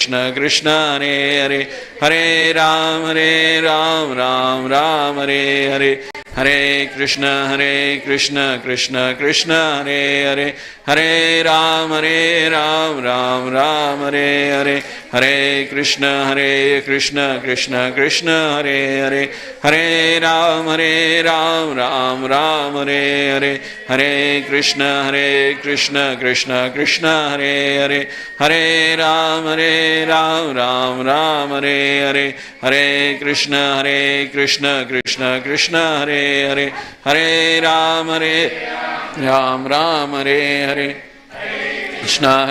Krishna Hare Hare, Hare Ram, Ram Ram Hare Hare, Hare Krishna Krishna Krishna Hare Hare, Hare Ram, Ram Ram Hare Hare, Hare Krishna Krishna Krishna Hare Hare, Hare Ram, Ram Ram Hare Hare, Hare Krishna Krishna Krishna Hare Hare, Hare Ram, Ram Ram Hare Hare, Hare Krishna Krishna Krishna Hare Hare, Hare Ram, Ram Ram Hare Hare, Krishna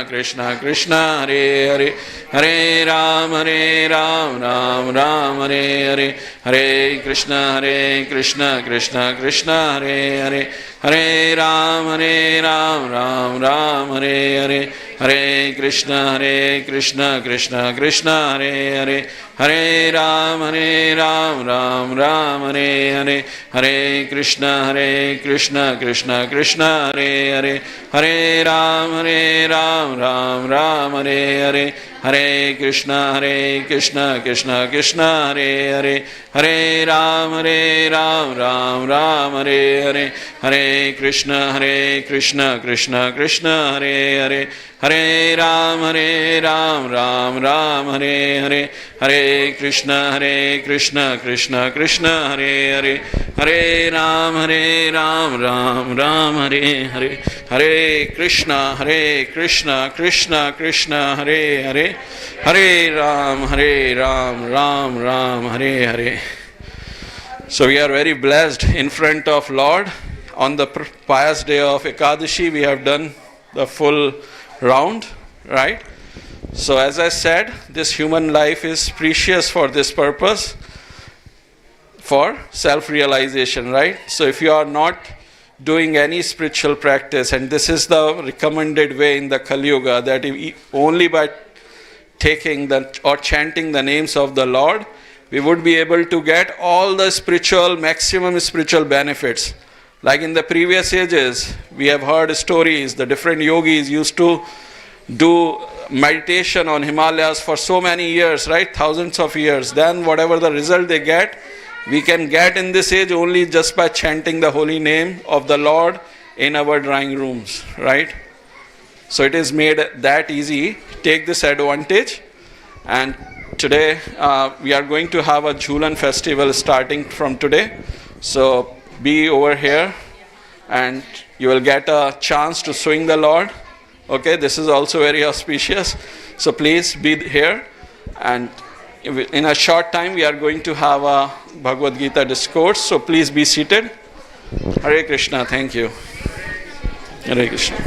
Krishna Krishna Hare Hare, Hare Ram, Ram Ram Hare Hare, Hare Krishna Krishna Krishna Hare Hare, Hare Ram, Ram Ram Hare Hare, Hare Krishna Krishna Krishna Hare Hare, Hare Ram, Ram Ram Hare Hare, Hare Krishna Krishna Hare Hare, Hare Ram, Ram Ram Hare Hare, Hare Krishna Krishna Hare Hare, Hare Ram, Ram Ram Hare Hare, Hare Krishna Krishna Hare Hare, Hare Ram, Ram Ram Hare Hare, Hare Krishna Krishna Hare Hare, Hare Ram, Ram Ram Hare Hare, Hare Krishna Krishna Hare Hare, Hare Ram, Ram Hare Hare. So we are very blessed in front of Lord. On the pious day of Ekadashi, we have done the full round, right? So as I said, this human life is precious for this purpose, for self-realization, right? So if you are not doing any spiritual practice, and this is the recommended way in the Kali Yuga, that only by taking or chanting the names of the Lord, we would be able to get all the maximum spiritual benefits. Like in the previous ages, we have heard stories, the different yogis used to do meditation on Himalayas for so many years, right? Thousands of years. Then whatever the result they get, we can get in this age only just by chanting the holy name of the Lord in our drawing rooms, right? So it is made that easy. Take this advantage. And today we are going to have a Jhulan festival starting from today. So be over here and you will get a chance to swing the Lord. Okay, this is also very auspicious. So please be here. And in a short time we are going to have a Bhagavad Gita discourse. So please be seated. Hare Krishna. Thank you. Hare Krishna.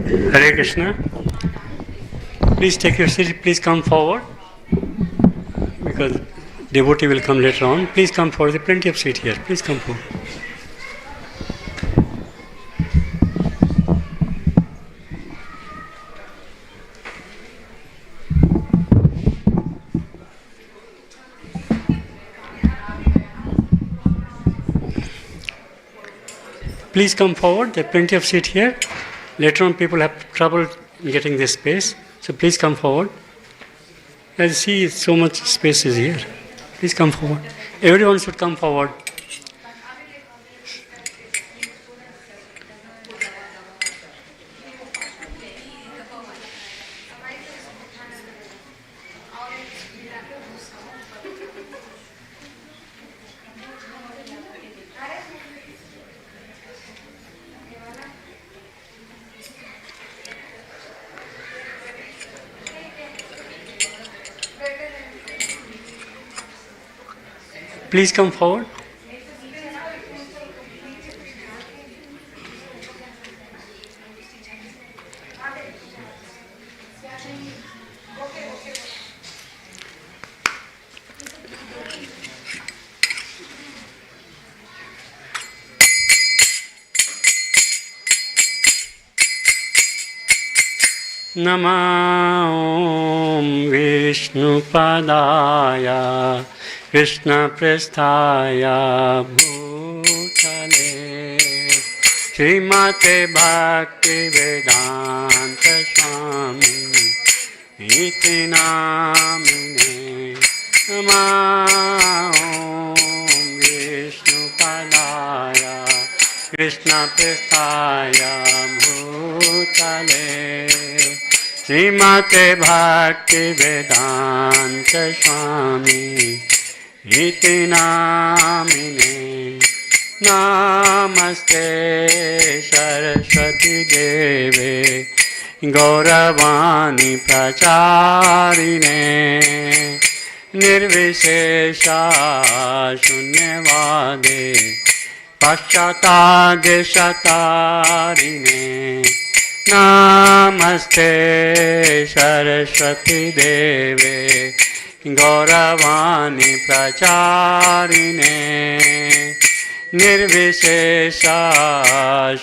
Hare Krishna. Please take your seat. Please come forward because devotee will come later on. Please come forward. There's plenty of seat here. Please come forward. Please come forward. There are plenty of seat here. Later on, people have trouble getting this space. So please come forward. As you see, so much space is here. Please come forward. Everyone should come forward. Please come forward. Namo Vishnupadaya Krishna Prasthaya Bhutale Srimate Bhakti Vedanta Swami Iti Namine Namo Vishnupadaya Krishna Prasthaya Bhutale Srimate Bhakti Vedanta Swami Iti Namine Namaste Saraswati Deve Gauravani Pracharine Nirvishesha Shunyavade Paschatageshatarine Namaste Saraswati Deve Gauravani Pracharine Nirvishesha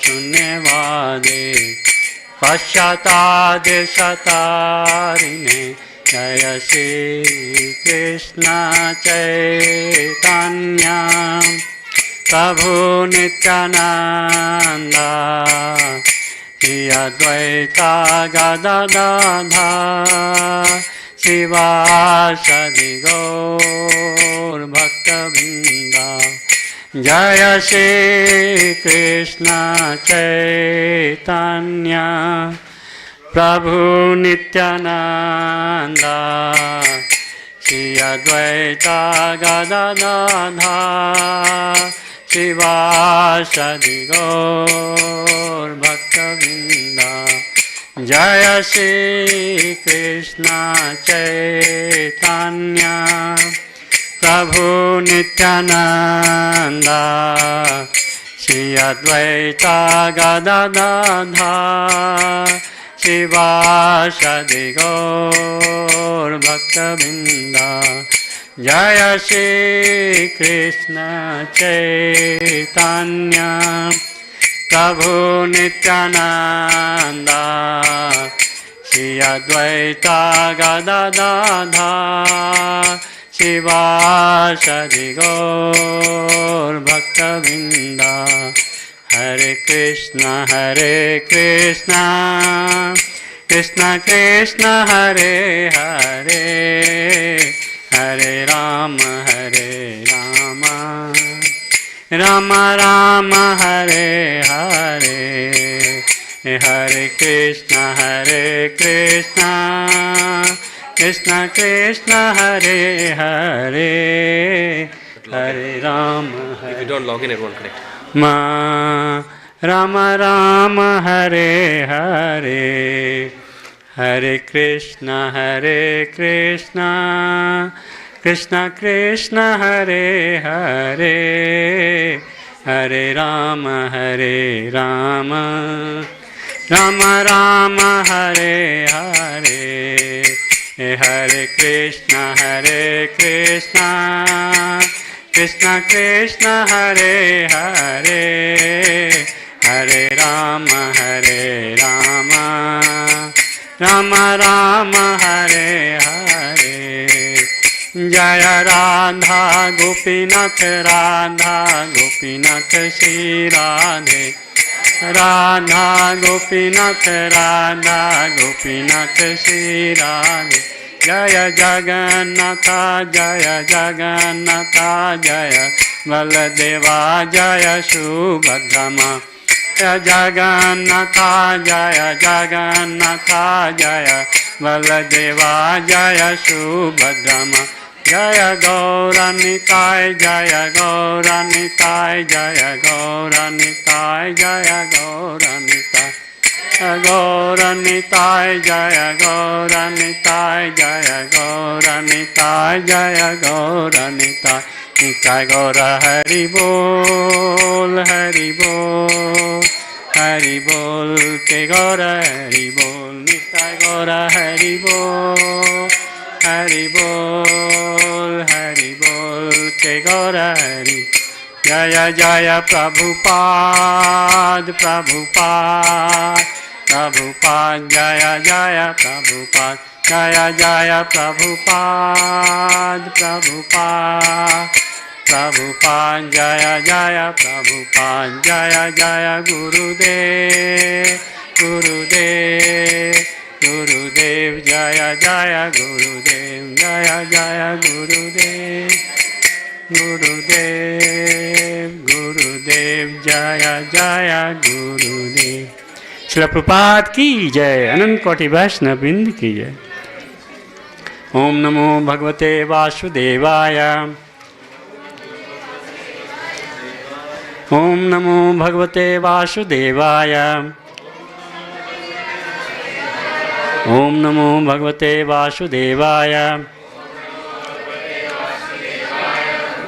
Shunyavade Paschatageshatarine Jaya Shri Krishna Chaitanya Prabhu Nityananda Shri Advaita Gadadadha Shivasadi Gaur Bhaktavinda Jaya Shri Krishna Chaitanya Prabhu Nityananda Shri Advaita Gadadadha Shivasadi Gaur Bhaktavinda Jaya Shri Krishna Chaitanya Prabhu Nityananda Shri Advaita Gadadadha Shivasadi Gaur Bhaktavinda Jaya Shri Krishna Chaitanya Prabhu Nityananda Shri Advaita Gadadadha Shivasadi Gaur Bhaktavinda Hare Krishna Krishna Krishna Hare Hare Hare Rama Rama Rama Hare Hare Hare Krishna Krishna Krishna Hare Hare Hare Rama If you don't log in, everyone connect. Rama Rama Hare Hare Hare Krishna Krishna Krishna Hare Hare Hare Rama Rama Rama Hare Hare, Hare Krishna Krishna Krishna Hare Hare, Hare Rama Rama Rama Hare Hare. Jaya Radha Gopinath Shri Radhe, Radha Gopinath Shri Radhe. Jaya Jagannatha Jaya Baladeva Jaya Subhadra. Jaya Jagannatha Jaya Baladeva Jaya Subhadra. Jaya Gauranitai Jaya Gauranitai Jaya Gauranitai Jaya Gauranitai Gauranitai Jaya Gauranitai Jaya Gauranitai Jaya Gauranitai. Nitai Gaura Hari Bol Hari Bol Hari Bol Ke Gaura Hari Bol. Nitai Gaura Hari Bol Hari Bol Ke Gaura Hari. Jaya Jaya Prabhupada Jaya Jaya Prabhupada Jaya Jaya Prabhupada Jaya Jaya Prabhupada Jaya Jaya Gurudev Jaya Jaya Gurudev Jaya Jaya Gurudev Jaya Jaya Gurudev. Srila Prabhupada ki jai, Anant Koti Vaishnava Vrind ki jai. Om Namo Bhagavate Vasudevaya. Om Namo Bhagavate Vasudevaya. Om Namo Bhagavate Vasudevaya.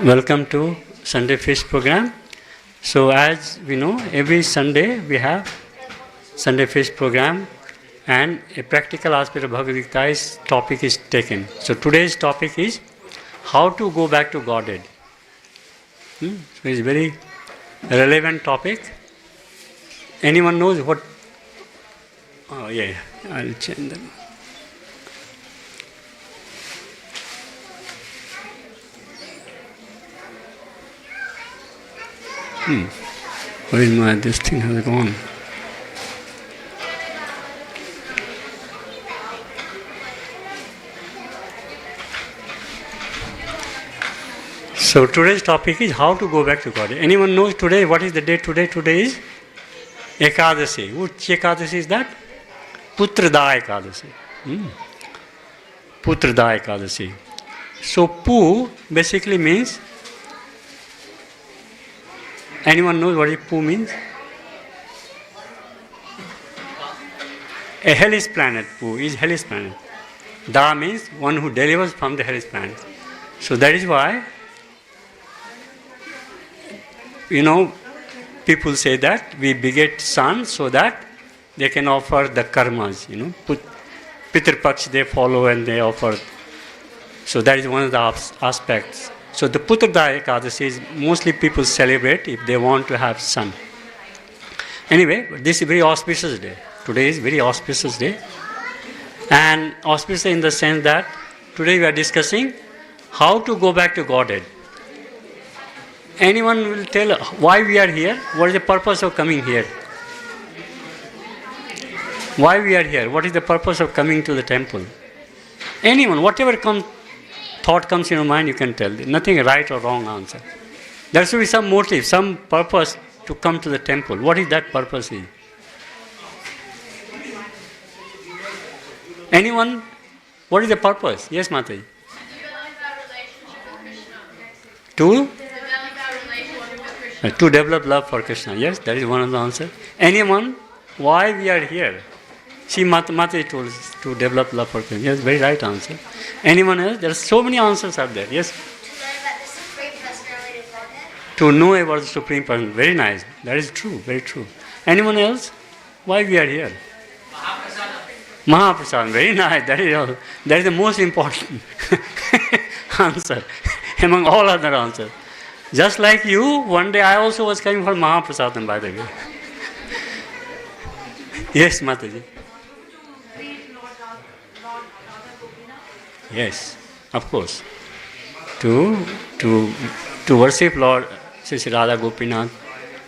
Welcome to Sunday Feast program. So as we know, every Sunday we have Sunday Feast program, and a practical aspect of Bhagavad Gita's topic is taken. So today's topic is how to go back to Godhead. So it's a very relevant topic. Anyone knows what? Oh yeah, I'll change them. Where is my, this thing has gone? So today's topic is how to go back to God. Anyone knows today, what is the date today? Today is Ekadasi. Which Ekadasi is that? Putrada Ekadasi. Putrada Ekadasi. So Pu basically means, anyone knows what Pu means? A hellish planet. Pu is hellish planet. Da means one who delivers from the hellish planet. So that is why, people say that we beget sons so that they can offer the karmas, Pitr Paksh they follow and they offer. So that is one of the aspects. So the Putrada Ekadasi is mostly people celebrate if they want to have son. Anyway, this is a very auspicious day. Today is very auspicious day. And auspicious in the sense that today we are discussing how to go back to Godhead. Anyone will tell why we are here? What is the purpose of coming here? Why we are here? What is the purpose of coming to the temple? Anyone, whatever thought comes in your mind, you can tell. Nothing right or wrong answer. There should be some motive, some purpose to come to the temple. What is that purpose? Anyone? What is the purpose? Yes, Mataji. To develop love for Krishna. Yes, that is one of the answers. Anyone? Why we are here? See, Mataji told us to develop love for Krishna. Yes, very right answer. Anyone else? There are so many answers out there. Yes. To know about the Supreme Person. Very nice. That is true. Very true. Anyone else? Why we are here? Mahaprasad, very nice. That is the most important answer among all other answers. Just like you, one day I also was coming for Mahaprasadam, by the way. Yes, Mataji. Yes, of course. To worship Lord Sri Radha Gopinath,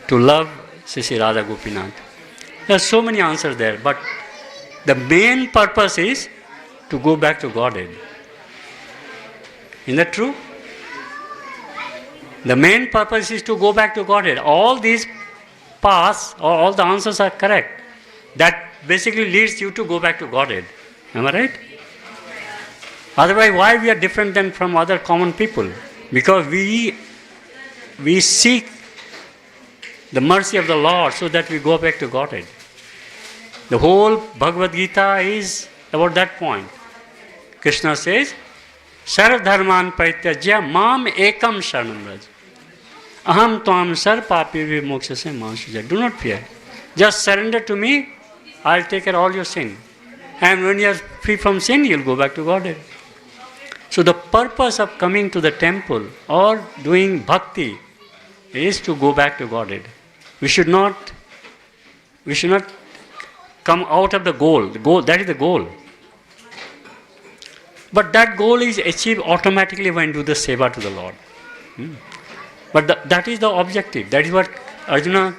to love Sri Radha Gopinath. There are so many answers there, but the main purpose is to go back to Godhead. Isn't that true? The main purpose is to go back to Godhead. All these paths, or all the answers are correct. That basically leads you to go back to Godhead. Am I right? Otherwise, why we are different than from other common people? Because we seek the mercy of the Lord so that we go back to Godhead. The whole Bhagavad Gita is about that point. Krishna says, Sarv dharman parityajya mam ekam sharanam vraj. Aham tvam sar papi vimokshase mahasuja. Do not fear. Just surrender to me, I'll take care of all your sin. And when you are free from sin, you'll go back to Godhead. So the purpose of coming to the temple or doing bhakti is to go back to Godhead. We should not come out of the goal. That is the goal. But that goal is achieved automatically when you do the seva to the Lord. But that is the objective. That is what Arjuna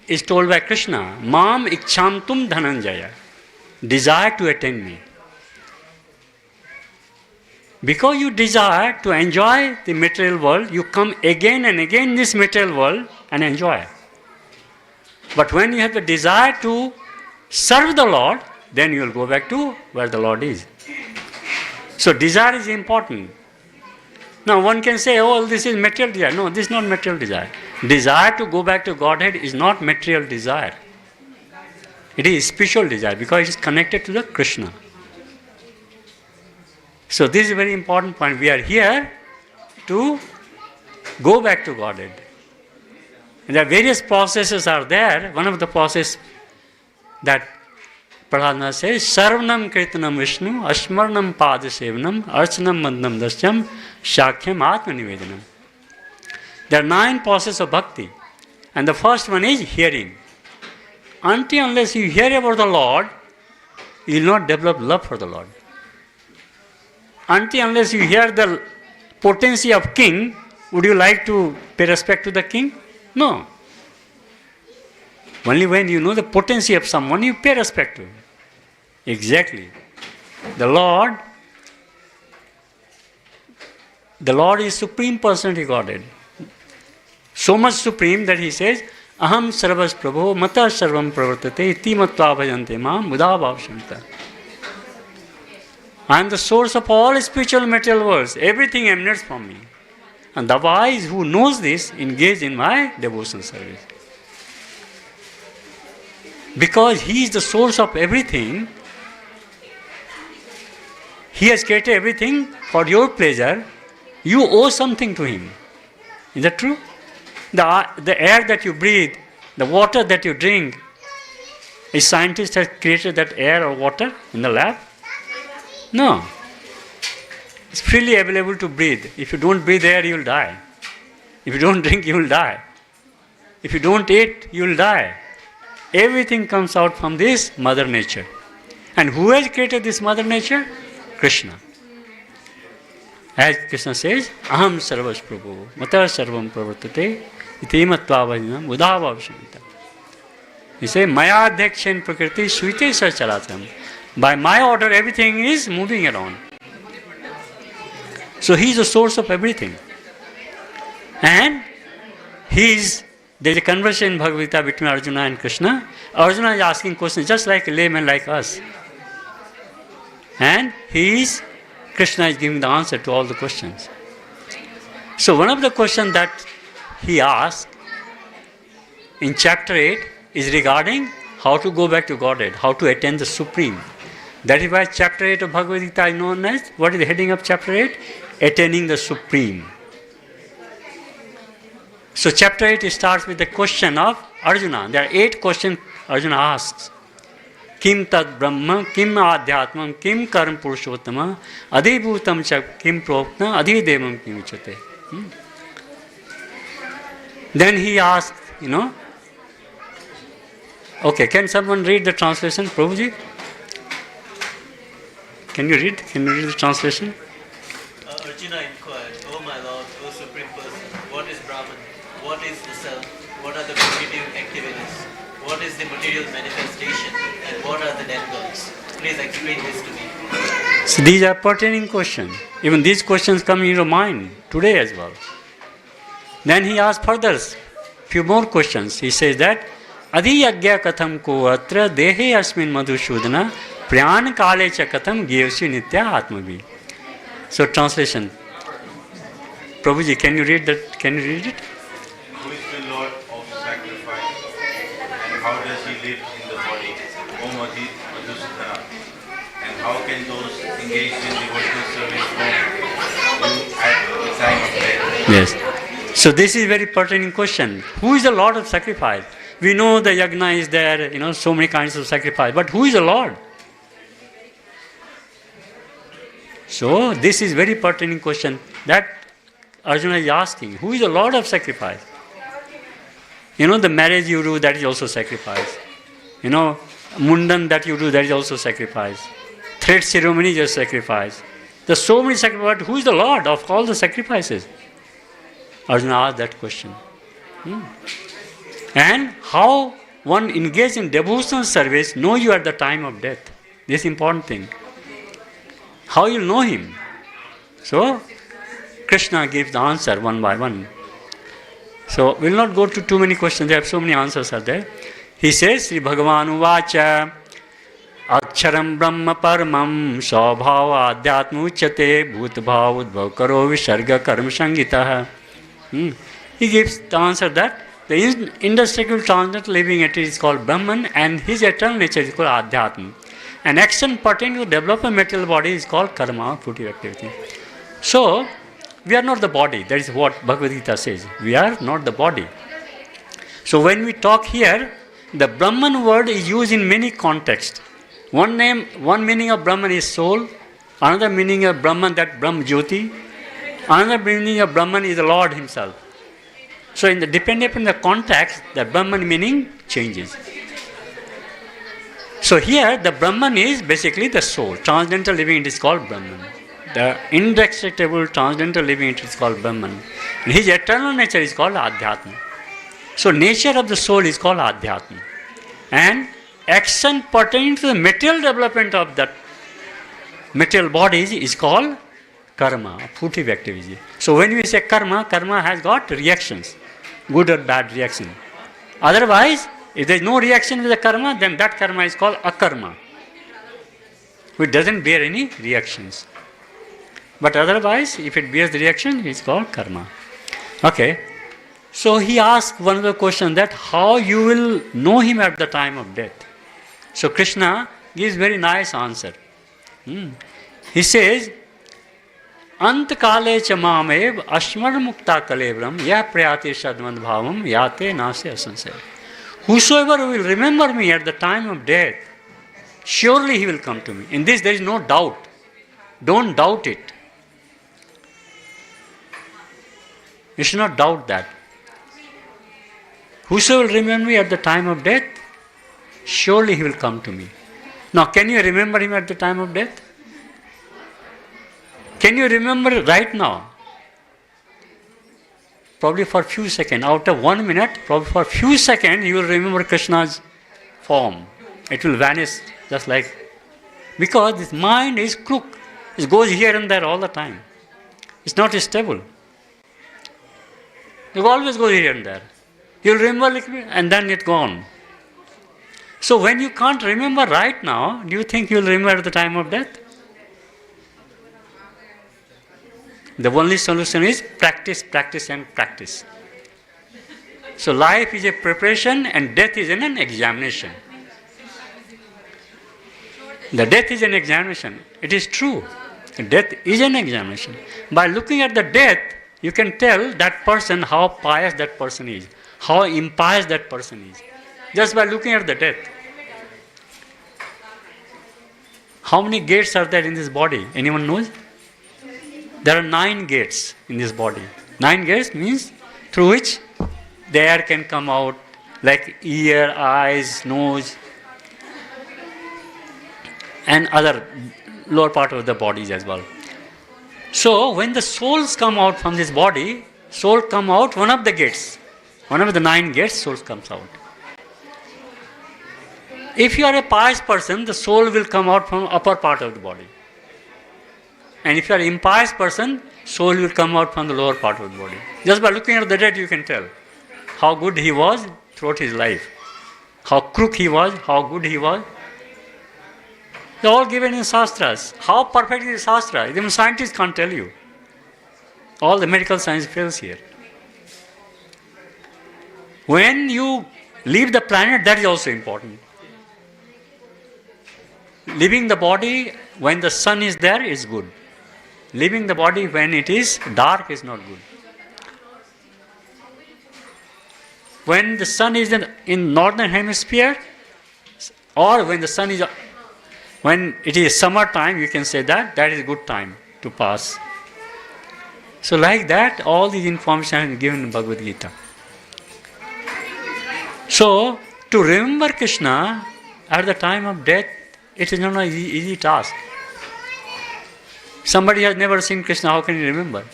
is told by Krishna. Mam ikchantum dhananjaya. Desire to attain me. Because you desire to enjoy the material world, you come again and again in this material world and enjoy. But when you have the desire to serve the Lord, then you will go back to where the Lord is. So desire is important. Now one can say, oh, this is material desire. No, this is not material desire. Desire to go back to Godhead is not material desire. It is spiritual desire because it is connected to the Krishna. So this is a very important point. We are here to go back to Godhead. And there are various processes are there. One of the processes that Prahlad says, Sarvanam Kirtanam Vishnu, Ashmarnam Padasevanam, Archanam Mandam Dasyam, Shakhyam Atma Nivedanam. There are 9 processes of bhakti. And the first one is hearing. Until unless you hear about the Lord, you will not develop love for the Lord. Until unless you hear the potency of king, would you like to pay respect to the king? No. Only when you know the potency of someone, you pay respect to him. Exactly. The Lord is Supreme Personality Godhead. So much supreme that he says, Aham sarvas prabho mata sarvam pravartate iti matva bhajante mam mudha bhavashanta. I am the source of all spiritual material worlds. Everything emanates from me. And the wise who knows this engage in my devotion service. Because he is the source of everything, he has created everything for your pleasure, you owe something to him. Is that true? The air that you breathe, the water that you drink, a scientist has created that air or water in the lab? No. It's freely available to breathe. If you don't breathe air, you will die. If you don't drink, you will die. If you don't eat, you will die. Everything comes out from this Mother Nature. And who has created this Mother Nature? Krishna. As Krishna says, Aham sarvas prabhu, mata sarvam pravartate, iti matva vajnam udhava avashanta. He says, Maya adhyakshen prakriti suite sarchalatam. By my order, everything is moving around. So he is the source of everything. And there is a conversation in Bhagavad Gita between Arjuna and Krishna. Arjuna is asking questions just like a layman like us. And Krishna is giving the answer to all the questions. So one of the questions that he asked in chapter 8 is regarding how to go back to Godhead, how to attain the Supreme. That is why chapter 8 of Bhagavad Gita is known as, what is the heading of chapter 8? Attaining the Supreme. So chapter 8 starts with the question of Arjuna. There are 8 questions Arjuna asks. Kim tad brahma, kim adhyatmam, kim karam purushottama, adhibhutam cha kim prokna, adhidevam kim uchate. Then he asks, okay, can someone read the translation, Prabhuji? Can you read the translation? Arjuna inquired, O my Lord, O Supreme Person, what is Brahman? What is the self? What are the primitive activities? What is the material manifestation? And what are the dead gods? Please explain this to me. So these are pertaining questions. Even these questions come in your mind today as well. Then he asks further few more questions. He says that Adi yagya katham ko atra dehe asmin madhushudana pryan kale cha katham gyevsi nitya atmavi. So translation. Prabhuji, can you read that? Can you read it? Who is the Lord of sacrifice and how does he live in the body? O Madhusudana. And how can those engaged in devotional service know you at the time of death? Yes. So this is very pertinent question. Who is the Lord of sacrifice? We know the yagna is there, so many kinds of sacrifice. But who is the Lord? So this is very pertinent question that Arjuna is asking. Who is the Lord of sacrifice? The marriage you do, that is also sacrifice. Mundan that you do, that is also sacrifice. Thread ceremony is a sacrifice. There are so many sacrifices. But who is the Lord of all the sacrifices? Arjuna asked that question. And how one engaged in devotional service know you at the time of death. This is important thing. How you know him? So, Krishna gives the answer one by one. So, we will not go to too many questions. There are so many answers are there. He says, Sri Bhagavan Uvacha Aksharam Brahma Paramam Svabhava Adhyatma Uchate Bhutbhav Udbhav Karo Visarga Karma Sangita. He gives the answer that the indestructible transcendental living entity is called Brahman and his eternal nature is called Adhyatma. And action pertaining to develop a material body is called karma, fruitive activity. So, we are not the body. That is what Bhagavad Gita says. We are not the body. So, when we talk here, the Brahman word is used in many contexts. One meaning of Brahman is soul. Another meaning of Brahman, that Brahm Jyoti. Another meaning of Brahman is the Lord himself. So, depending upon the context, the Brahman meaning changes. So here the Brahman is basically the soul. Transcendental living entity is called Brahman. The indestructible transcendental living entity is called Brahman. And his eternal nature is called Adhyatma. So nature of the soul is called Adhyatma. And action pertaining to the material development of that material bodies is called karma, fruitive activity. So when we say karma, karma has got reactions, good or bad reaction. Otherwise, if there is no reaction with the karma, then that karma is called akarma, which doesn't bear any reactions. But otherwise, if it bears the reaction, it is called karma. Okay. So he asked one of the questions that how you will know him at the time of death. So Krishna gives very nice answer. He says, Ant kale cha mamev ashmar mukta kalebram ya prayati sadmad bhavam yate nase asansaya. Whosoever will remember me at the time of death, surely he will come to me. In this there is no doubt. Don't doubt it. You should not doubt that. Whosoever will remember me at the time of death, surely he will come to me. Now, can you remember him at the time of death? Can you remember right now? Probably for a few seconds, out of 1 minute, probably for a few seconds, you will remember Krishna's form. It will vanish just like, because this mind is crook. It goes here and there all the time. It's not stable. It always goes here and there. You will remember little bit and then it's gone. So when you can't remember right now, do you think you will remember at the time of death? The only solution is practice, practice and practice. So life is a preparation and death is an examination. The death is an examination. It is true. Death is an examination. By looking at the death, you can tell that person how pious that person is, how impious that person is, just by looking at the death. How many gates are there in this body? Anyone knows? There are 9 gates in this body. 9 gates means through which the air can come out, like ear, eyes, nose, and other lower part of the bodies as well. So when the souls come out from this body, soul come out one of the gates. One of the 9 gates, souls comes out. If you are a pious person, the soul will come out from upper part of the body. And if you are an impious person, soul will come out from the lower part of the body. Just by looking at the dead, you can tell how good he was throughout his life, how crook he was, how good he was. They are all given in Shastras. How perfect is Shastra? Even scientists can't tell you. All the medical science fails here. When you leave the planet, that is also important. Leaving the body when the sun is there is good. Leaving the body when it is dark is not good. When the sun is in northern hemisphere, or when the sun is, when it is summer time, you can say that is a good time to pass. So like that, all these information is given in Bhagavad Gita. So to remember Krishna at the time of death, it is not an easy task. Somebody has never seen Krishna, how can he remember?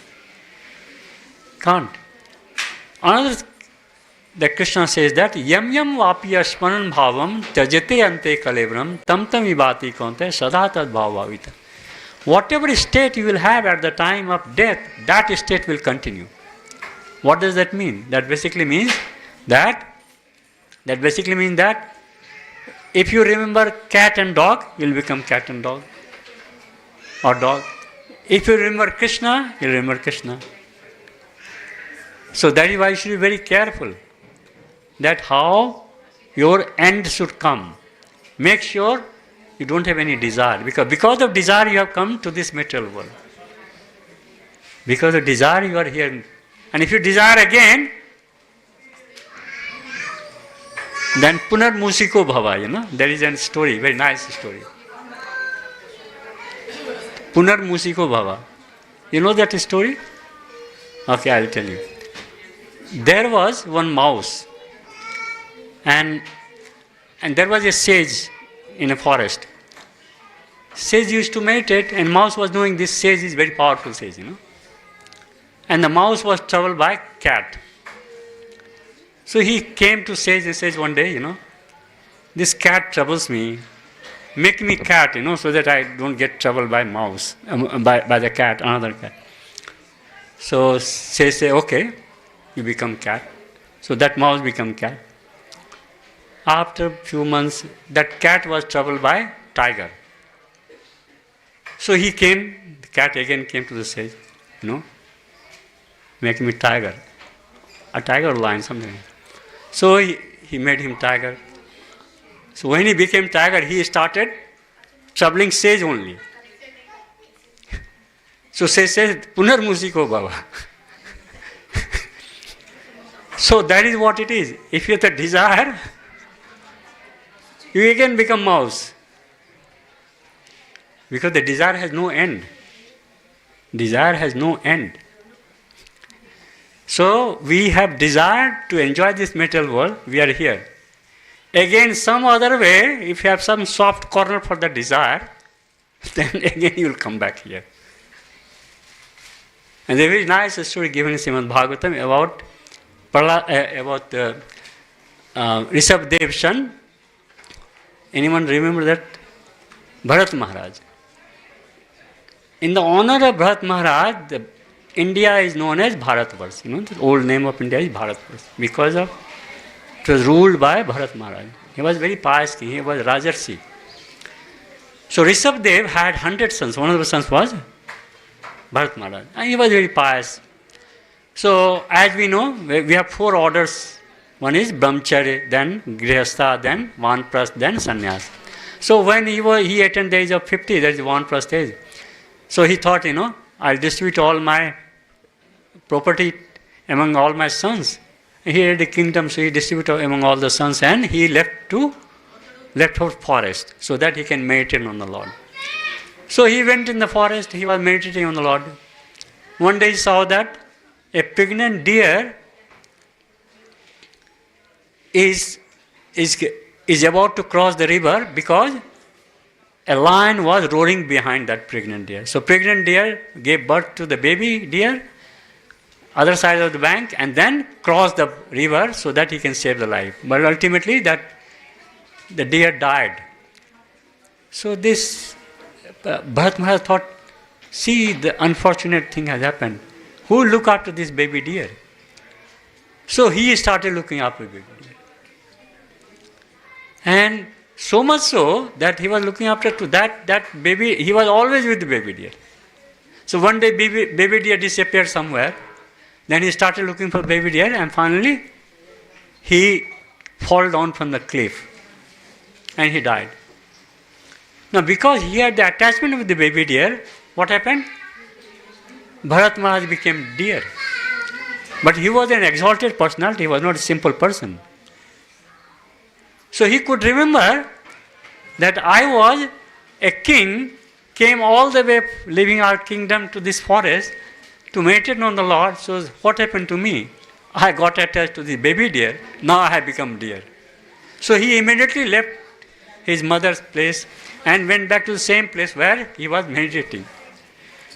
Can't. Another, that Krishna says that yam yam vapi asmanan bhavam tyajate ante kalevram tam tam vibhati kaunte sada tad bhavavita. Whatever state you will have at the time of death, that state will continue. What does that mean? That basically means that if you remember cat and dog, you will become cat and dog, or dog. If you remember Krishna, you will remember Krishna. So that is why you should be very careful that how your end should come. Make sure you don't have any desire, because of desire you have come to this material world. Because of desire you are here. And if you desire again, then punar musiko bhava, there is a story, very nice story. Punar musiko bhava. You know that story? Okay, I will tell you. There was one mouse, and there was a sage in a forest. Sage used to meditate, and mouse was knowing this sage is very powerful sage, And the mouse was troubled by cat. So he came to sage and says one day, this cat troubles me. Make me cat, so that I don't get troubled by mouse, by the cat, another cat. So sage say, okay, you become cat. So that mouse become cat. After a few months, that cat was troubled by tiger. So he came, the cat again came to the sage, make me tiger. A tiger or lion, something. So he made him tiger. So when he became tiger, he started troubling sage only. So sage says, punar musiko bhava. So that is what it is. If you have the desire, you again become mouse. Because the desire has no end. Desire has no end. So we have desired to enjoy this material world, we are here. Again, some other way, if you have some soft corner for the desire, then again you will come back here. And there is a very nice story given in Srimad Bhagavatam about Rishabhadev's son. Anyone remember that? Bharat Maharaj. In the honor of Bharat Maharaj, India is known as Bharatvarsh. The old name of India is Bharatvarsh because of it was ruled by Bharat Maharaj. He was very pious king. He was Rajarshi. So Rishabhadev had 100 sons. One of the sons was Bharat Maharaj. And he was very pious. So as we know, we have 4 orders. One is Brahmacharya, then Grihastha, then Vanprastha, then Sannyas. So when he attained the age of 50, that is Vanprastha age. So he thought, I'll distribute all my property among all my sons. He had a kingdom, so he distributed among all the sons, and he left for forest so that he can meditate on the Lord. So he went in the forest, he was meditating on the Lord. One day he saw that a pregnant deer is about to cross the river because a lion was roaring behind that pregnant deer. So pregnant deer gave birth to the baby deer, other side of the bank, and then crossed the river so that he can save the life. But ultimately the deer died. So this Bharat Maharaj thought, see, the unfortunate thing has happened. Who will look after this baby deer? So he started looking after the baby deer. And so much so that he was looking after to that baby, he was always with the baby deer. So one day baby deer disappeared somewhere. Then he started looking for baby deer, and finally he fell down from the cliff and he died. Now because he had the attachment with the baby deer, what happened? Bharat Maharaj became deer. But he was an exalted personality, he was not a simple person. So he could remember that I was a king, came all the way leaving our kingdom to this forest to meditate on the Lord. So what happened to me? I got attached to the baby deer, now I have become deer. So he immediately left his mother's place and went back to the same place where he was meditating.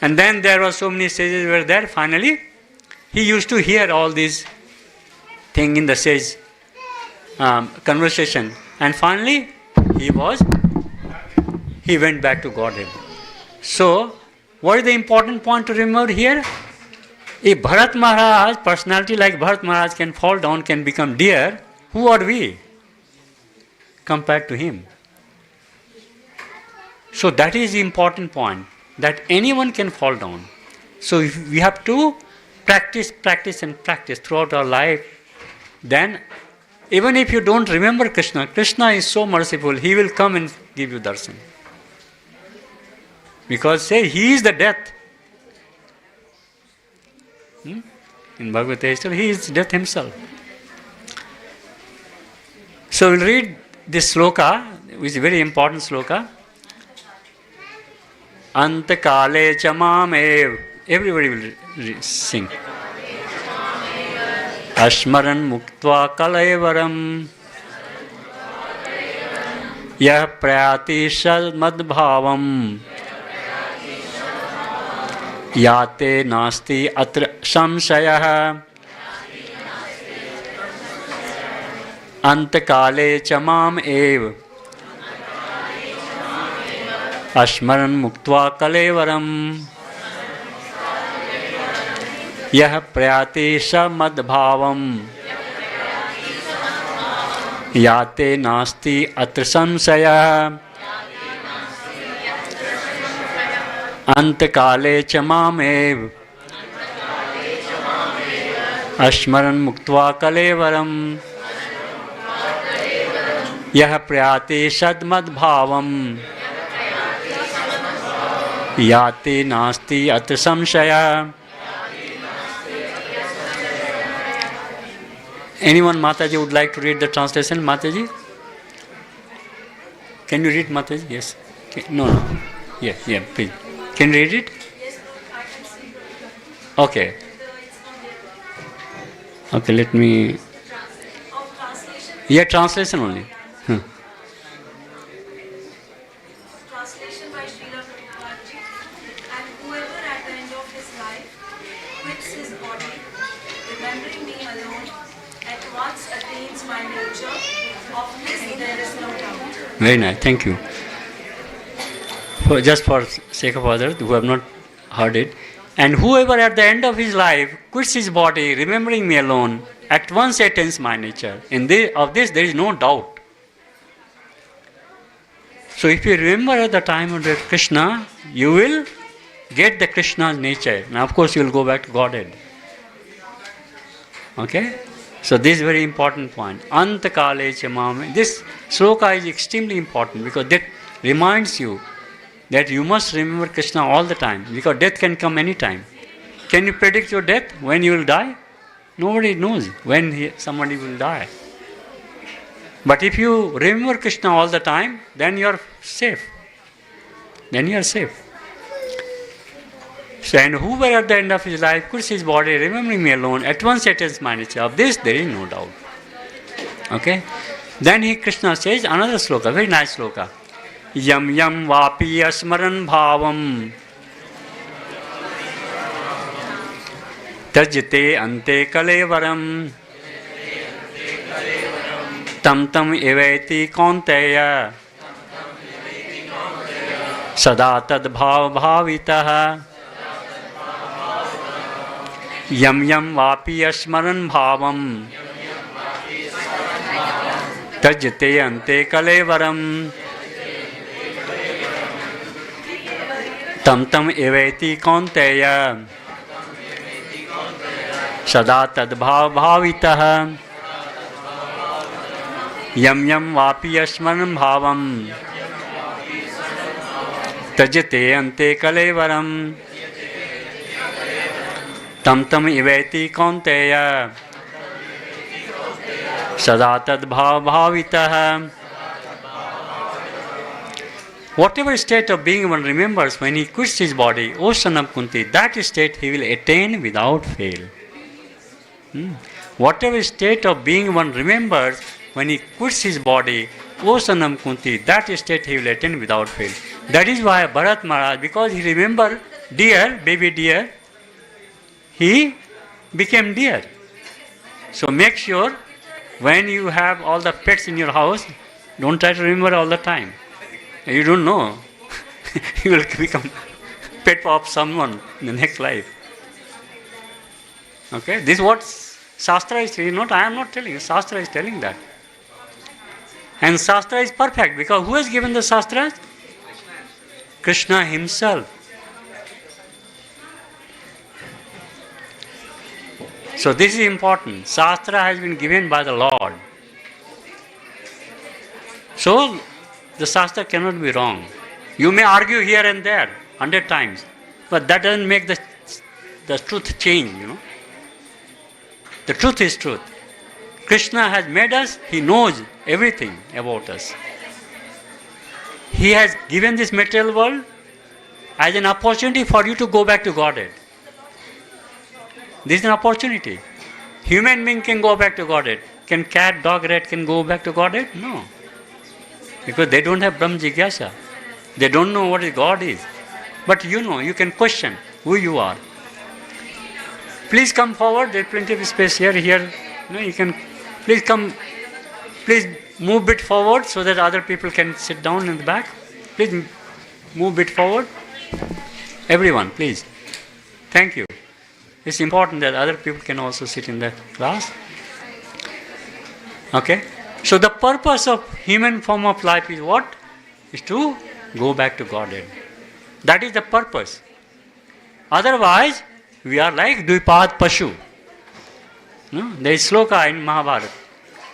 And then there were so many sages were there. Finally, he used to hear all these things in the sage conversation. And finally, he went back to Godhead. So, what is the important point to remember here? If Bharat Maharaj, personality like Bharat Maharaj can fall down, can become deer, who are we compared to him? So that is the important point, that anyone can fall down. So if we have to practice throughout our life. Then even if you don't remember Krishna, Krishna is so merciful, he will come and give you darshan. Because say he is the death. In Bhagavad Gita, he is death himself. So we'll read this sloka, which is a very important sloka. Antakale chamamev. Everybody will sing. Ashmaran muktva kalaivaram. Yah prayati madbhavam. Yate nasti atra samshayah. Antakale chamam ev. Ashmaran muktva kalevaram. Yah prayati madbhavam. Yate nasti atra samshayah. Antakale chamamev. Ashmaran muktva kalevaram. Yah prayati sadmadbhavam. Yate nasti atra samshaya. Anyone, Mataji, would like to read the translation? Mataji? Can you read, Mataji? Yes. Okay. No. Yeah, please. Can you read it? Yes, I can see. Okay. Okay, let me... Translation? Yeah, translation only. Translation by Srila Prabhupada ji. And whoever at the end of his life quits his body, remembering me alone, at once attains my nature. Of this there is no doubt. Very nice, thank you. Just for sake of others who have not heard it. And whoever at the end of his life quits his body, remembering me alone, at once attains my nature. Of this there is no doubt. So if you remember at the time of Krishna, you will get the Krishna's nature. Now of course you will go back to Godhead. Okay? So this is a very important point. Antakale chamame. This sloka is extremely important because that reminds you that you must remember Krishna all the time, because death can come any time. Can you predict your death? When you will die? Nobody knows when somebody will die. But if you remember Krishna all the time, then you are safe. Then you are safe. So, and whoever at the end of his life quits his body, remembering me alone, at once attains my nature. Of this there is no doubt. Okay? Then Krishna says another sloka, very nice sloka. Yam yam vapi asmaran bhavam tajte ante kalevaram tam tam eveti kaunteya sada tad bhav bhavitah yam yam vapi asmaran bhavam tajte ante kalevaram tam tam eveti kaunteya sada tad bhav bhavitah yam yam vapi asmaran bhavam tajte ante kalevaram tam tam eveti kaunteya sada tad bhav bhavitah. Whatever state of being one remembers when he quits his body, O son of Kunti, that state he will attain without fail. Whatever state of being one remembers when he quits his body, O son of Kunti, that state he will attain without fail. That is why Bharat Maharaj, because he remembered deer, baby deer, he became deer. So make sure when you have all the pets in your house, don't try to remember all the time. You don't know. You will become pet of someone in the next life. Okay? This is what Shastra is telling. I am not telling you. Shastra is telling that. And Shastra is perfect because who has given the Shastras? Krishna himself. So this is important. Shastra has been given by the Lord. So the Shastra cannot be wrong. You may argue here and there 100 times, but that doesn't make the truth change, The truth is truth. Krishna has made us, he knows everything about us. He has given this material world as an opportunity for you to go back to Godhead. This is an opportunity. Human being can go back to Godhead. Can cat, dog, rat can go back to Godhead? No. Because they don't have Brahm Jigyasa. They don't know what God is. But you can question who you are. Please come forward. There is plenty of space here. You can please come. Please move a bit forward so that other people can sit down in the back. Please move a bit forward. Everyone, please. Thank you. It's important that other people can also sit in the class. Okay? So the purpose of human form of life is what? Is to go back to Godhead. That is the purpose. Otherwise, we are like Dvipad Pashu. There is sloka in Mahabharata.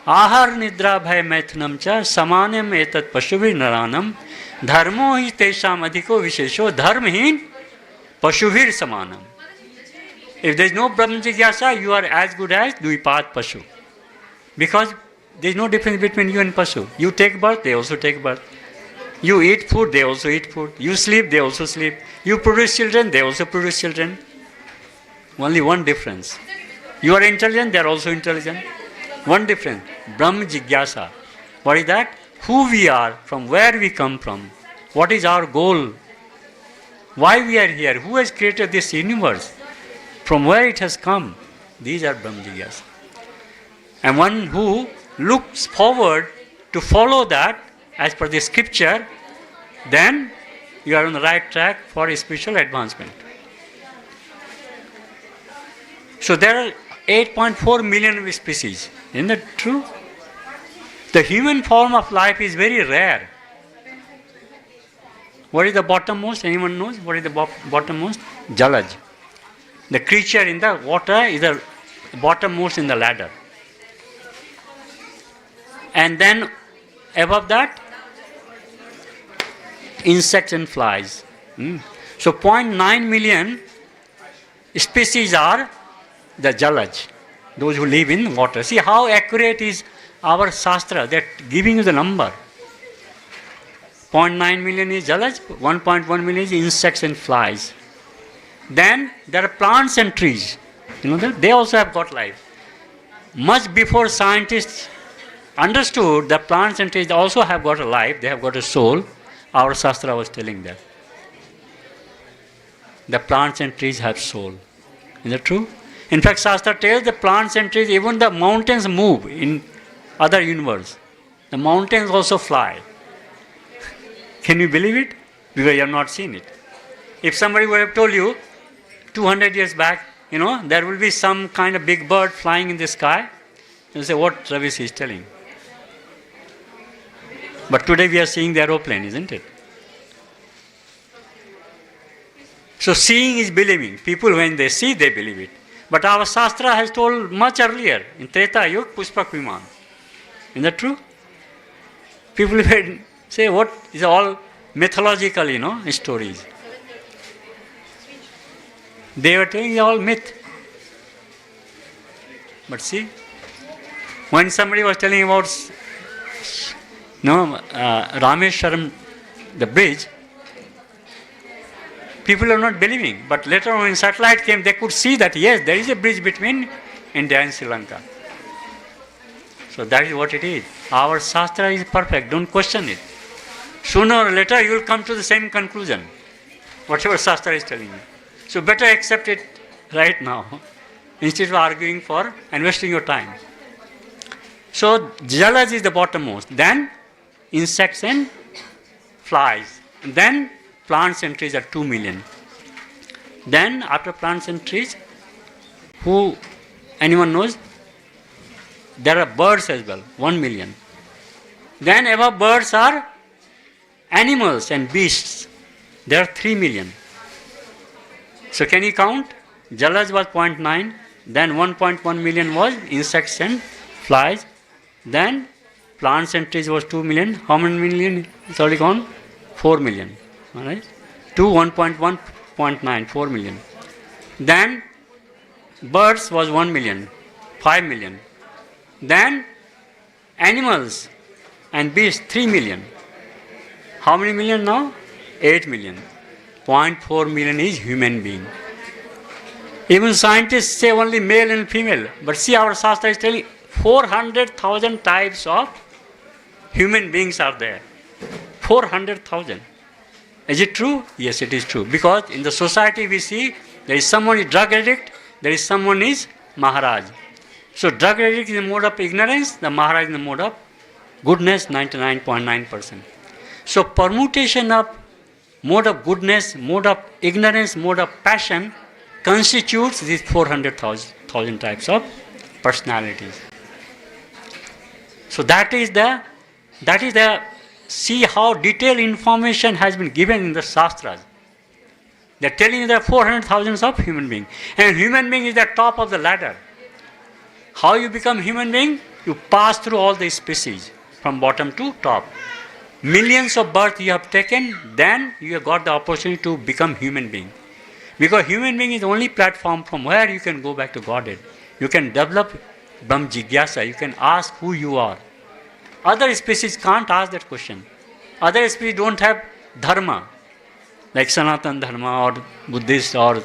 Ahar nidra bhay maithanam cha samanam etat pashuvi naranam dharmo hi tesham adhiko vishesho dharmhin pashuvir samanam. If there is no Brahma Jigyasa, you are as good as Dvipad Pashu. Because there is no difference between you and Pashu. You take birth, they also take birth. You eat food, they also eat food. You sleep, they also sleep. You produce children, they also produce children. Only one difference. You are intelligent, they are also intelligent. One difference. Brahma Jigyasa. What is that? Who we are, from where we come from. What is our goal? Why we are here? Who has created this universe? From where it has come? These are Brahma Jigyasa. And one who looks forward to follow that as per the scripture, then you are on the right track for spiritual advancement. So there are 8.4 million species. Isn't that true? The human form of life is very rare. What is the bottommost? Anyone knows? What is the bottommost? Jalaj. The creature in the water is the bottommost in the ladder. And then above that, insects and flies. So 0.9 million species are the Jalaj, those who live in water. See how accurate is our Shastra, that giving you the number. 0.9 million is Jalaj, 1.1 million is insects and flies. Then there are plants and trees. You know that? They also have got life. Much before scientists understood that plants and trees also have got a life, they have got a soul, our Shastra was telling that. The plants and trees have soul. Is that true? In fact, Shastra tells the plants and trees, even the mountains move in other universe. The mountains also fly. Can you believe it? Because you have not seen it. If somebody would have told you 200 years back, there will be some kind of big bird flying in the sky, you say, what Ravis is telling? But today we are seeing the aeroplane, isn't it? So seeing is believing. People, when they see, they believe it. But our Shastra has told much earlier, in Treta Yuga, Pushpak Viman. Isn't that true? People will say, what is all mythological, stories. They were telling all myth. But see, when somebody was telling about Rameshwaram, the bridge, people are not believing. But later on, when satellite came, they could see that yes, there is a bridge between India and Sri Lanka. So that is what it is. Our Shastra is perfect. Don't question it. Sooner or later, you will come to the same conclusion. Whatever Shastra is telling you. So better accept it right now, instead of arguing for investing your time. So Jalaj is the bottommost. Then insects and flies. And then plants and trees are 2 million. Then after plants and trees, anyone knows? There are birds as well, 1 million. Then above birds are animals and beasts. There are 3 million. So can you count? Jalaj was 0.9, then 1.1 million was insects and flies, then plants and trees was 2 million. How many million? It's already gone? 4 million. Alright? 1.1.9, 4 million. Then birds was 1 million, 5 million. Then animals and beasts 3 million. How many million now? 8 million. 0.4 million is human being. Even scientists say only male and female. But see, our Shastra is telling 400,000 types of human beings are there. 400,000. Is it true? Yes, it is true. Because in the society we see there is someone is drug addict, there is someone is Maharaj. So drug addict is the mode of ignorance, the Maharaj is the mode of goodness, 99.9%. So permutation of mode of goodness, mode of ignorance, mode of passion constitutes these 400,000 types of personalities. So that is the see how detailed information has been given in the Shastras. They are telling you there are 400,000 of human beings. And human being is the top of the ladder. How you become human being? You pass through all the species from bottom to top. Millions of births you have taken, then you have got the opportunity to become human being. Because human being is the only platform from where you can go back to Godhead. You can develop Brahm Jigyasa, you can ask who you are. Other species can't ask that question. Other species don't have dharma, like Sanatana Dharma or Buddhist or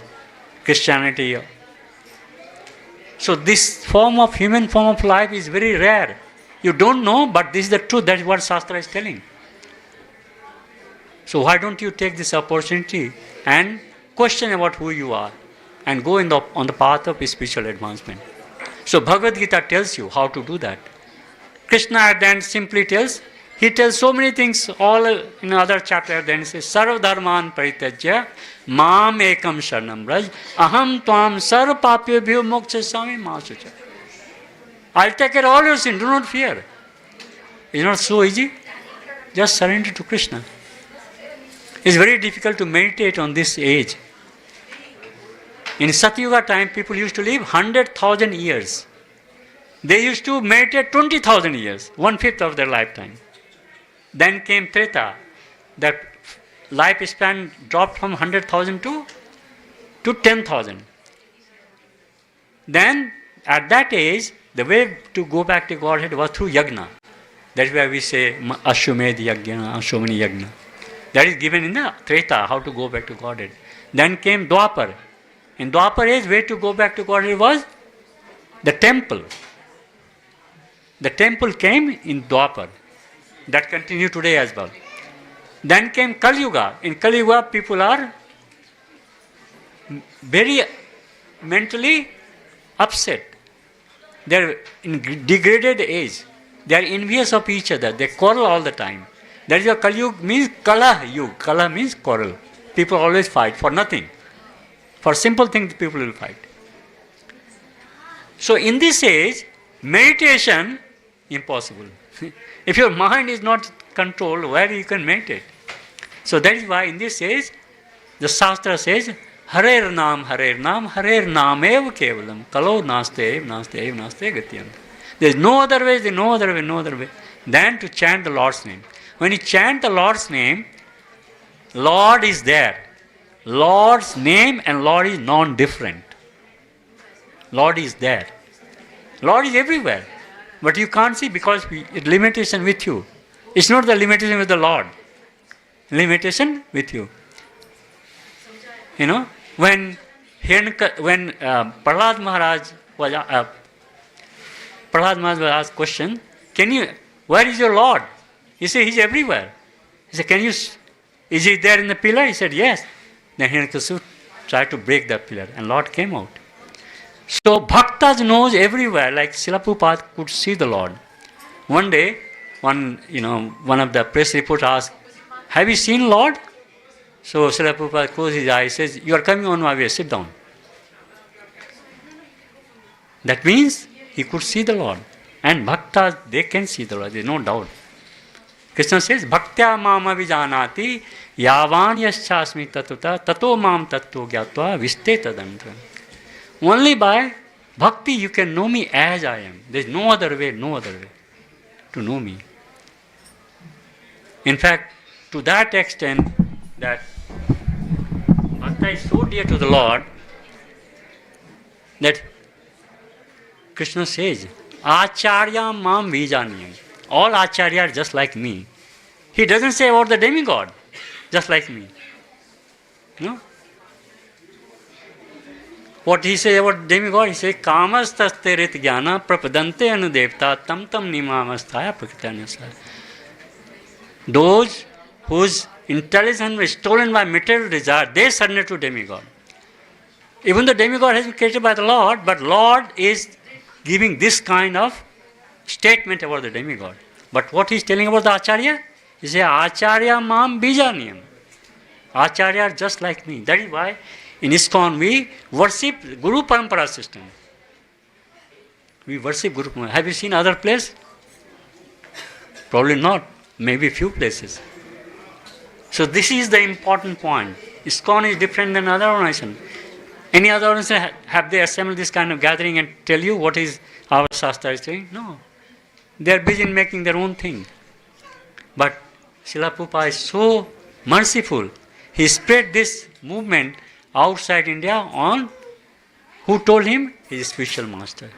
Christianity. So this human form of life is very rare. You don't know, but this is the truth. That is what Shastra is telling. So why don't you take this opportunity and question about who you are and go on the path of spiritual advancement. So Bhagavad Gita tells you how to do that. Krishna at the end simply he tells so many things, all in other chapter, then he says, Sarva dharman parityajya mam ekam sharanam braj aham tvam sarva papyabhyo mokshasami masucha. I'll take care of all your sin, do not fear. It's not so easy. Just surrender to Krishna. It's very difficult to meditate on this age. In Satyuga time, people used to live 100,000 years. They used to meditate 20,000 years, 1/5 of their lifetime. Then came Treta. That lifespan dropped from 100,000 to 10,000. Then, at that age, the way to go back to Godhead was through yagna. That's why we say Ashwamedh Yagna, Ashwamani Yagna. That is given in the Treta, how to go back to Godhead. Then came Dwapar. In Dwapar age, way to go back to Godhead was the temple. The temple came in Dwapar. That continues today as well. Then came Kali Yuga. In Kali Yuga, people are very mentally upset. They are in degraded age. They are envious of each other. They quarrel all the time. That is why Kali Yuga means Kala Yuga. Kala means quarrel. People always fight for nothing. For simple things, people will fight. So in this age, meditation, impossible. If your mind is not controlled, where you can meditate? So that is why in this age, the Shastra says, Harer Nam, Harer Nam, Harer Nam Eva Kevalam, Kalo Naste Ev, Naste Ev, Naste Gatyam. There is no other way, there is no other way, no other way than to chant the Lord's name. When you chant the Lord's name, Lord is there. Lord's name and Lord is non-different. Lord is there. Lord is everywhere. But you can't see because it's limitation with you. It's not the limitation with the Lord. Limitation with you. You know, when Prahlad Maharaj was asked question, where is your Lord? He said, He's everywhere. He said, is He there in the pillar? He said, yes. Then Hiranyakasipu tried to break that pillar and Lord came out. So Bhaktas knows everywhere, like Srila Prabhupada could see the Lord. One day, one of the press reporters asked, have you seen Lord? So Srila Prabhupada closed his eyes, says, you are coming on my way, sit down. That means he could see the Lord. And Bhaktas, they can see the Lord, there is no doubt. Krishna says, Bhaktya mama vijanati yavan yaschasmi tatuta tato mam tatto gyatva viste tadantra. Only by bhakti you can know me as I am. There is no other way to know me. In fact, to that extent that Bhakta is so dear to the Lord that Krishna says, Acharya mam vijaniyam. All Acharya are just like me. He doesn't say about the demigod, just like me. No? What he says about demigod, he says, Kamastasterit jnana prapadante anudevta tam tam nimamastaya prakritanasa. Those whose intelligence was stolen by material desire, they surrender to demigod. Even the demigod has been created by the Lord, but Lord is giving this kind of statement about the demigod. But what he is telling about the Acharya? He says, Acharya mam bijaniyam. Acharya are just like me. That is why in ISKCON we worship Guru Parampara system. We worship Guru Parampara. Have you seen other place? Probably not. Maybe few places. So this is the important point. ISKCON is different than other organizations. Any other organization, have they assembled this kind of gathering and tell you what is our Shastra is saying? No. They are busy in making their own thing. But Srila Prabhupada is so merciful. He spread this movement outside India on who told him? His spiritual master.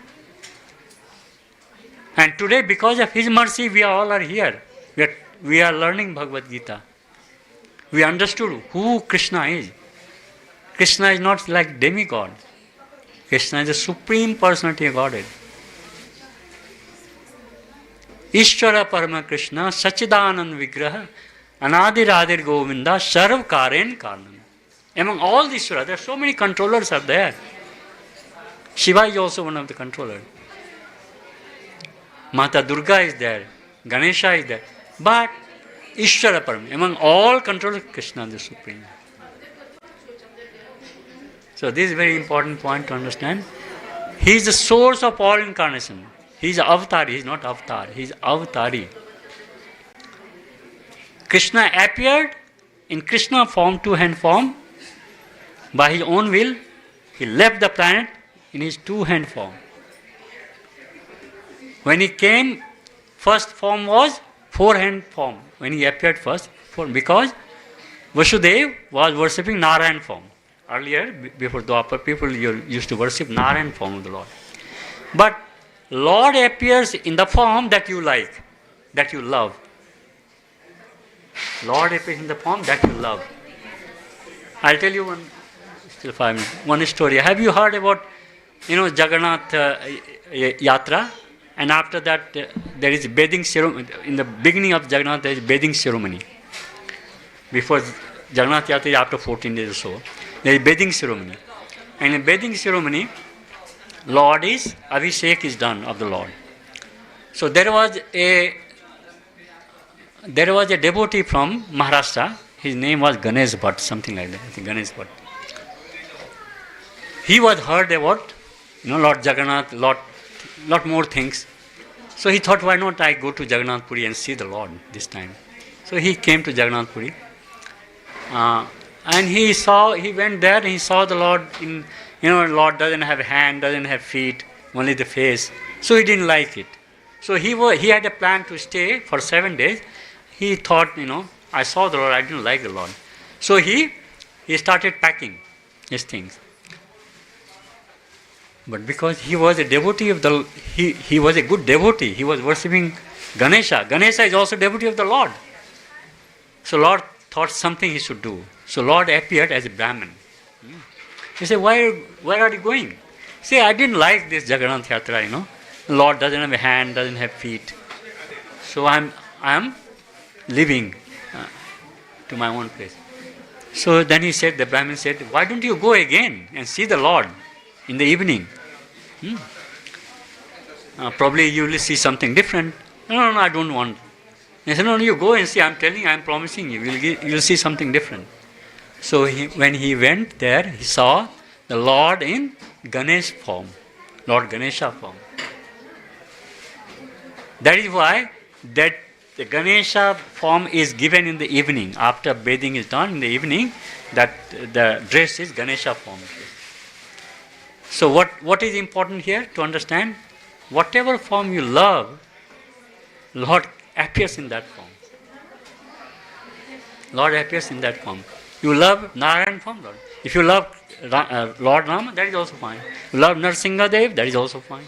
And today, because of his mercy, we all are here. We are learning Bhagavad Gita. We understood who Krishna is. Krishna is not like demigod. Krishna is the supreme personality of Godhead. Ishvara Parama Krishna Sachidanand Vigraha Anadi Radhir Govinda Sarv Karen Karnam. Among all these Ishvara, there are so many controllers are there. Shiva is also one of the controllers. Mata Durga is there. Ganesha is there. But Ishvara Parama, among all controllers, Krishna is the supreme. So this is a very important point to understand. He is the source of all incarnation. He is Avatari, he is not Avatar, he is Avatari. Krishna appeared in Krishna form, two-hand form. By his own will, he left the planet in his two-hand form. When he came, first form was four-hand form. When he appeared first, because Vasudeva was worshipping Narayan form. Earlier, before Dwapar, people used to worship Narayan form of the Lord. But Lord appears in the form that you like, that you love. Lord appears in the form that you love. I'll tell you still 5 minutes, one story. Have you heard about, Jagannath Yatra? And after that, there is bathing ceremony. In the beginning of Jagannath, there is bathing ceremony. Before Jagannath Yatra is after 14 days or so, there is bathing ceremony. And in bathing ceremony, Abhishek is done of the Lord. So there was a devotee from Maharashtra. His name was Ganesh Bhatt, something like that. I think Ganesh Bhatt. He was heard about, Lord Jagannath, lot more things. So he thought, why not I go to Jagannath Puri and see the Lord this time? So he came to Jagannath Puri. And he went there and he saw the Lord in, Lord doesn't have hand, doesn't have feet, only the face. So he didn't like it. So he had a plan to stay for 7 days. He thought, I saw the Lord, I didn't like the Lord. So he started packing his things. But because he was a devotee of he was a good devotee. He was worshipping Ganesha. Ganesha is also devotee of the Lord. So Lord thought something he should do. So Lord appeared as a Brahmin. He said, where are you going? Say, I didn't like this Jagannath Yatra, Lord doesn't have a hand, doesn't have feet. So I am leaving to my own place. So then the Brahmin said, why don't you go again and see the Lord in the evening? Probably you will see something different. No, I don't want. He said, no, you go and see. I'm promising you, you'll see something different. So when he went there, he saw the Lord in Ganesh form, Lord Ganesha form. That is why that the Ganesha form is given in the evening. After bathing is done in the evening, that the dress is Ganesha form. So what is important here to understand? Whatever form you love, Lord appears in that form. Lord appears in that form. You love Narayan form, Lord. If you love Lord Rama, that is also fine. You love Narasimha Dev, that is also fine.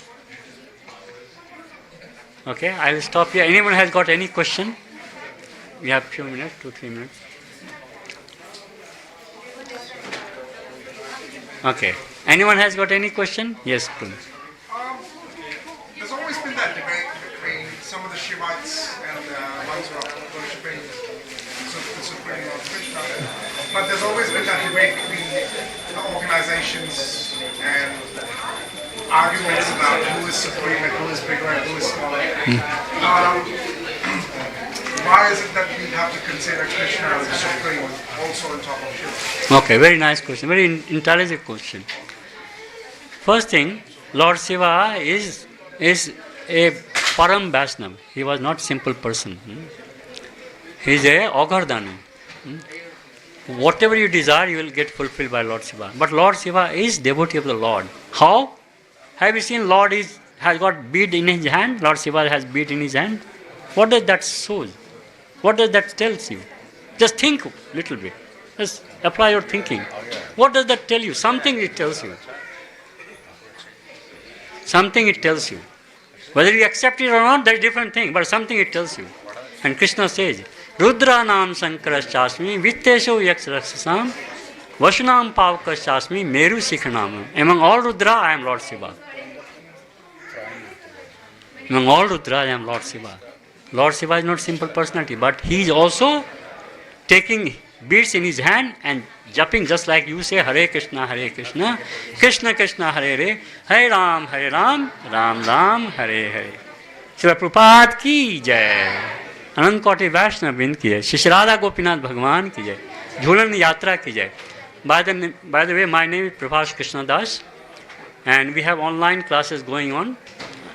Okay, I will stop here. Anyone has got any question? We have few minutes, 2-3 minutes. Okay. Anyone has got any question? Yes, please. There's always been that debate between some of the Shivites and ones who are worshipping the Supreme Lord Krishna. But there's always been that debate between the organizations and arguments about who is supreme and who is bigger and who is smaller. Why is it that we have to consider Krishna as the supreme also on top of Shiva? Okay, very nice question, very intelligent question. First thing, Lord Shiva is a Param Vaishnava. He was not simple person. He is a Agardhani. Whatever you desire, you will get fulfilled by Lord Shiva. But Lord Shiva is devotee of the Lord. How? Have you seen Lord has got bead in his hand? Lord Shiva has bead in his hand. What does that show? What does that tell you? Just think a little bit. Just apply your thinking. What does that tell you? Something it tells you. Something it tells you. Whether you accept it or not, that's a different thing, but something it tells you. And Krishna says, Rudra Nam Sankarashasmi Vittesho Yaksarasam Vasunam Pavakashasmi Meru Sikhanam. Among all Rudra, I am Lord Shiva. Among all Rudra, I am Lord Shiva. Lord Shiva is not simple personality, but he is also taking beads in his hand and jumping just like you say Hare Krishna, Krishna Krishna, Hare Ram, Ram Ram, Hare Hare. Srila Prabhupada ki jai. Anant Koti Vaishnava Bind ki jai. Shri Radha Gopinath Bhagwan ki jai. Jhulan Yatra ki jai. By the way, my name is Prabhash Krishna Das, and we have online classes going on.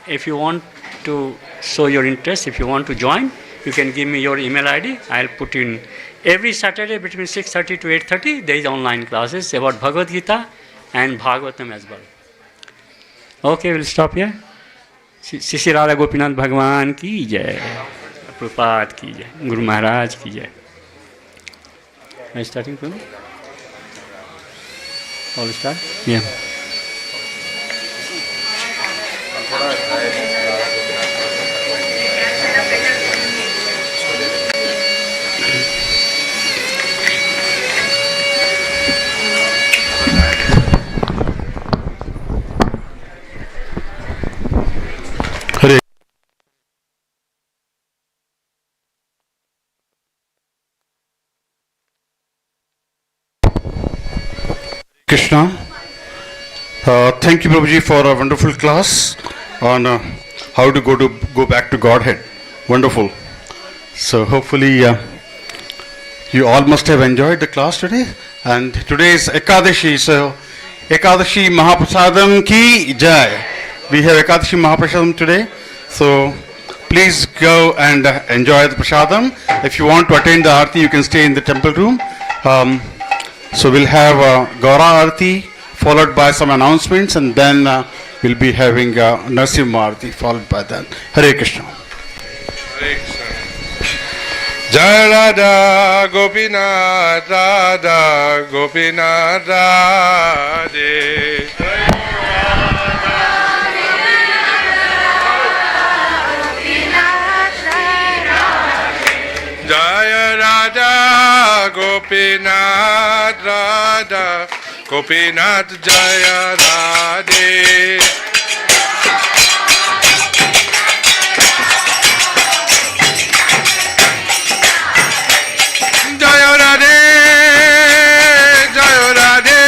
If you want to show your interest, if you want to join, you can give me your email ID. I'll put in every Saturday between 6:30 to 8:30. There is online classes about Bhagavad Gita and Bhagavatam as well. Okay, we'll stop here. Shri Radha Gopinath Bhagwan ki jai. Prabhupada ki jai. Guru Maharaj ki jai. Am I starting from? All start? Yeah. Hare Krishna. Thank you, Prabhuji, for a wonderful class on how to go back to Godhead. Wonderful. So hopefully you all must have enjoyed the class today. And today is Ekadashi, so Ekadashi Mahaprasadam ki jai. We have Ekadashi Mahaprasadam today, so please go and enjoy the prasadam. If you want to attend the arti, you can stay in the temple room. So we'll have Gaura Arti followed by some announcements, and then we'll be having Narsimha Arti followed by that. Hare Krishna. Hare Krishna. Jai Radha Gopinath Radha Gopinath Radhe. Jai Radha Gopinath Radha Gopinath Jaya Radhe. Jaya Radhe, Jaya Radhe,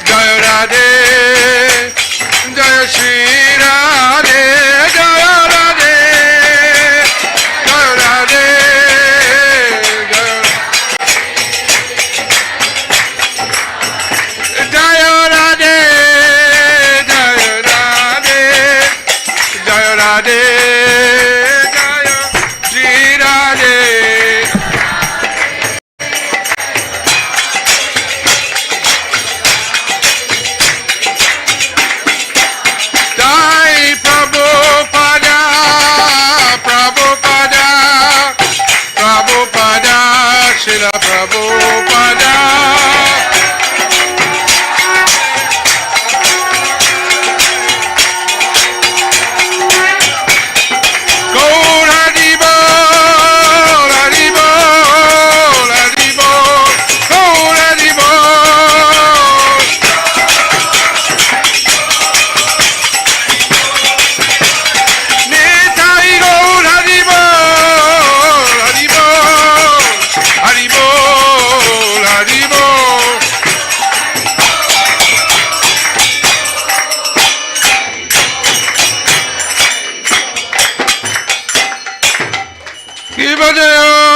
Jaya Radhe, Jaya Shri Radhe, Jaya Radhe, Jaya Radhe, Jaya Radhe, Jaya Radhe, Jaya Radhe, Jaya Shri Radhe. Jai Prabhupada, Prabhupada, Prabhupada, Srila Prabhupada. Gaur Hari Bol, Hari Bol, Hari Bol, Gaur Hari Bol. Nitai Gaur Hari Bol, Hari Bol, Hari Bol, Hari Bol. Ki Bhajayo